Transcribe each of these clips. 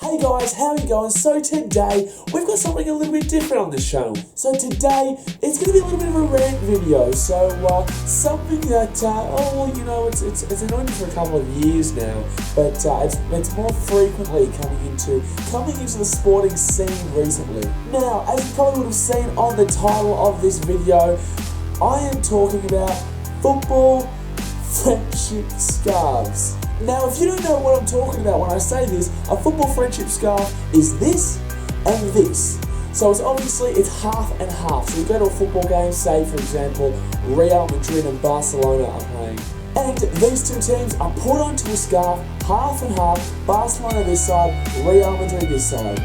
Hey guys, how are you going? So today, we've got something a little bit different on this channel. So today, it's going to be a little bit of a rant video. So, something that, it's been on for a couple of years now, but it's more frequently coming into the sporting scene recently. Now, as you probably would have seen on the title of this video, I am talking about football friendship scarves. Now, if you don't know what I'm talking about when I say this, a football friendship scarf is this and this. So it's half and half. So you go to a football game, say for example, Real Madrid and Barcelona are playing. And these two teams are put onto a scarf, half and half, Barcelona this side, Real Madrid this side.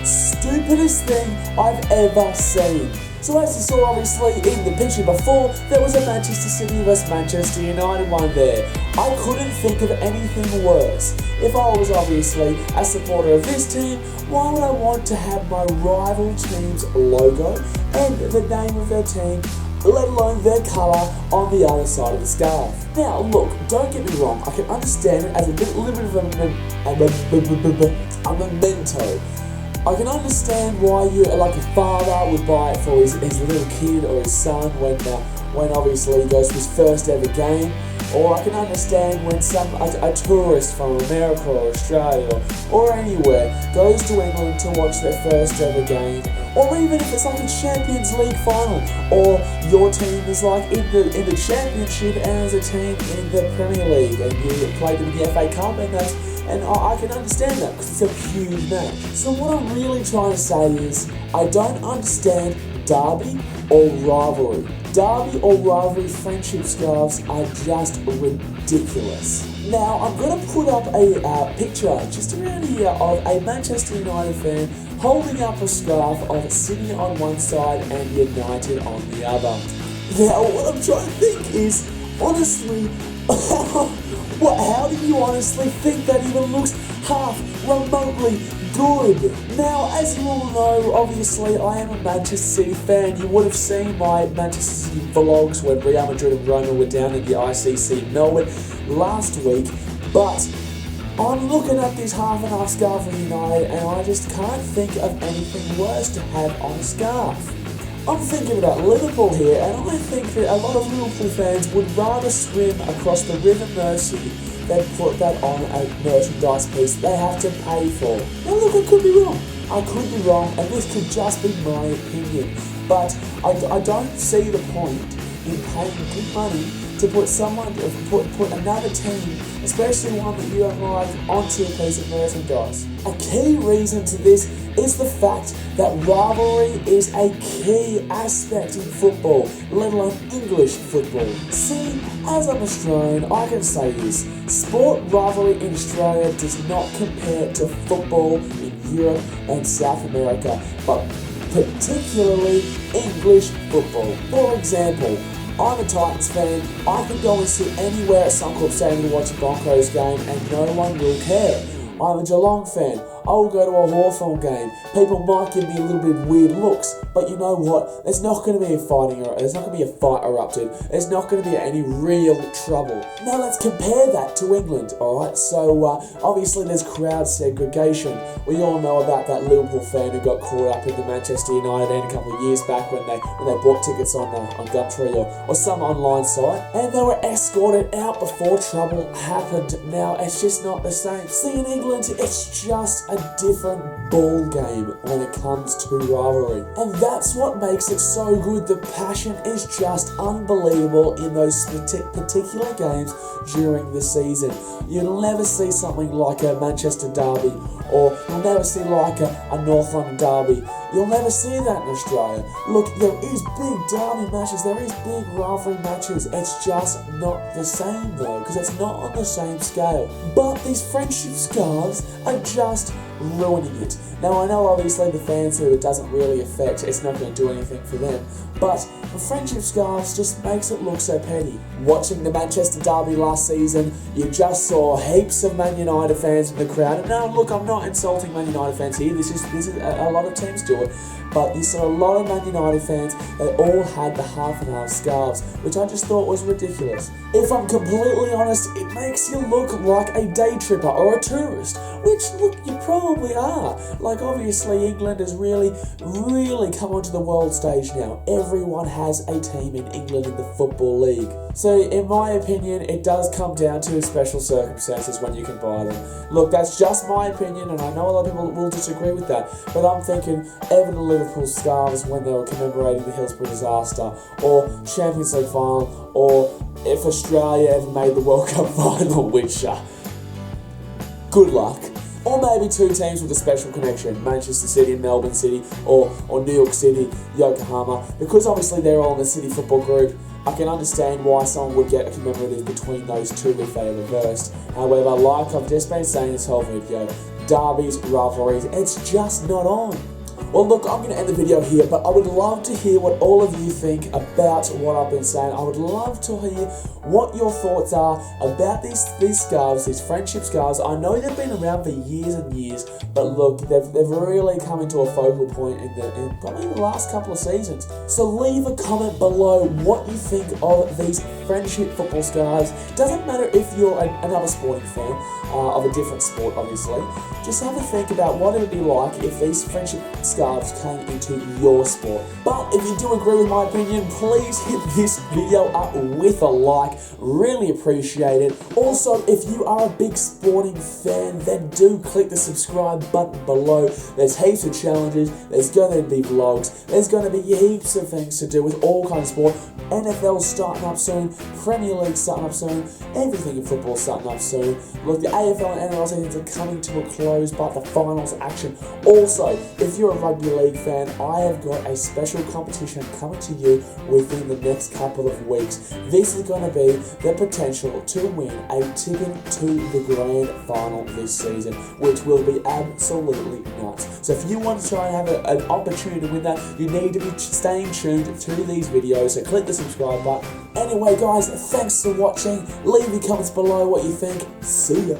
Stupidest thing I've ever seen. So as you saw obviously in the picture before, there was a Manchester City vs Manchester United one there. I couldn't think of anything worse. If I was obviously a supporter of this team, why would I want to have my rival team's logo and the name of their team, let alone their colour, on the other side of the scarf? Now look, don't get me wrong, I can understand it as a little bit of a memento. I can understand why a father would buy it for his little kid or his son when obviously he goes to his first ever game. Or I can understand when a tourist from America or Australia or anywhere goes to England to watch their first ever game. Or even if it's like a Champions League final, or your team is like in the Championship and there's a team in the Premier League and you play them in the FA Cup, and I can understand that because it's a huge match. So what I'm really trying to say is, I don't understand derby or rivalry. Derby or rivalry friendship scarves are just ridiculous. Now, I'm going to put up a picture just around here of a Manchester United fan holding up a scarf of City on one side and United on the other. Now, what I'm trying to think is, honestly, how do you honestly think that even looks half remotely good? Now, as you all know, obviously I am a Manchester City fan. You would have seen my Manchester City vlogs when Real Madrid and Roma were down in the ICC Melbourne last week, but I'm looking at this half and half scarf of United and I just can't think of anything worse to have on a scarf. I'm thinking about Liverpool here, and I think that a lot of Liverpool fans would rather swim across the River Mersey than put that on a merchandise piece they have to pay for. Now look, I could be wrong. And this could just be my opinion. But I don't see the point in paying good money to put another team, especially one that you don't like, onto a piece of merchandise. A key reason to this is the fact that rivalry is a key aspect in football, let alone English football. See, as an Australian, I can say this: sport rivalry in Australia does not compare to football in Europe and South America, but particularly English football. For example, I'm a Titans fan. I can go and sit anywhere at Suncorp Stadium to watch a Broncos game and no one will care. I'm a Geelong fan. I will go to a Hawthorn game. People might give me a little bit of weird looks, but you know what? There's not going to be a fight erupted. There's not going to be any real trouble. Now let's compare that to England, alright? So obviously there's crowd segregation. We all know about that Liverpool fan who got caught up in the Manchester United end a couple of years back when they bought tickets on Gumtree or some online site, and they were escorted out before trouble happened. Now it's just not the same. See, in England, it's just a different ball game when it comes to rivalry, and that's what makes it so good. The passion is just unbelievable in those particular games during the season. You'll never see something like a Manchester derby, or you'll never see like a North London derby. You'll never see that in Australia. Look, there is big derby matches, there is big rivalry matches. It's just not the same though, because it's not on the same scale. But these friendship scarves are just ruining it. Now I know obviously the fans who it doesn't really affect, it's not going to do anything for them, but the friendship scarves just makes it look so petty. Watching the Manchester derby last season, you just saw heaps of Man United fans in the crowd, and now look, I'm not insulting Man United fans here, this is a lot of teams do field. But you saw a lot of Man United fans, they all had the half and half scarves, which I just thought was ridiculous. If I'm completely honest, it makes you look like a day tripper or a tourist, which, look, you probably are. Like, obviously, England has really come onto the world stage now. Everyone has a team in England in the Football League. So, in my opinion, it does come down to special circumstances when you can buy them. Look, that's just my opinion, and I know a lot of people will disagree with that, but I'm thinking Everton and Liverpool scarves when they were commemorating the Hillsborough disaster, or Champions League final, or if Australia ever made the World Cup final, which, good luck. Or maybe two teams with a special connection, Manchester City and Melbourne City, or New York City, Yokohama, because obviously they're all in the City Football Group. I can understand why someone would get a commemorative between those two if they reversed. However, like I've just been saying this whole video, derbies, rivalries, it's just not on. Well, look, I'm going to end the video here, but I would love to hear what all of you think about what I've been saying. I would love to hear what your thoughts are about these scarves, these friendship scarves. I know they've been around for years and years, but look, they've really come into a focal point in probably the last couple of seasons. So leave a comment below what you think of these friendship football scarves. Doesn't matter if you're another sporting fan of a different sport, obviously. Just have a think about what it would be like if these friendship scarves came into your sport. But if you do agree with my opinion, please hit this video up with a like. Really appreciate it. Also, if you are a big sporting fan, then do click the subscribe button below. There's heaps of challenges, there's going to be vlogs, there's going to be heaps of things to do with all kinds of sport. NFL's starting up soon, Premier League's starting up soon, everything in football's starting up soon. Look, the AFL and NRL seasons are coming to a close, but the finals action. Also, if you're a rugby league fan, I have got a special competition coming to you within the next couple of weeks. This is going to be the potential to win a ticket to the grand final this season, which will be absolutely nuts. So if you want to try and have an opportunity to win that, you need to be staying tuned to these videos, so click the subscribe button. Anyway guys, thanks for watching. Leave your comments below what you think. See ya.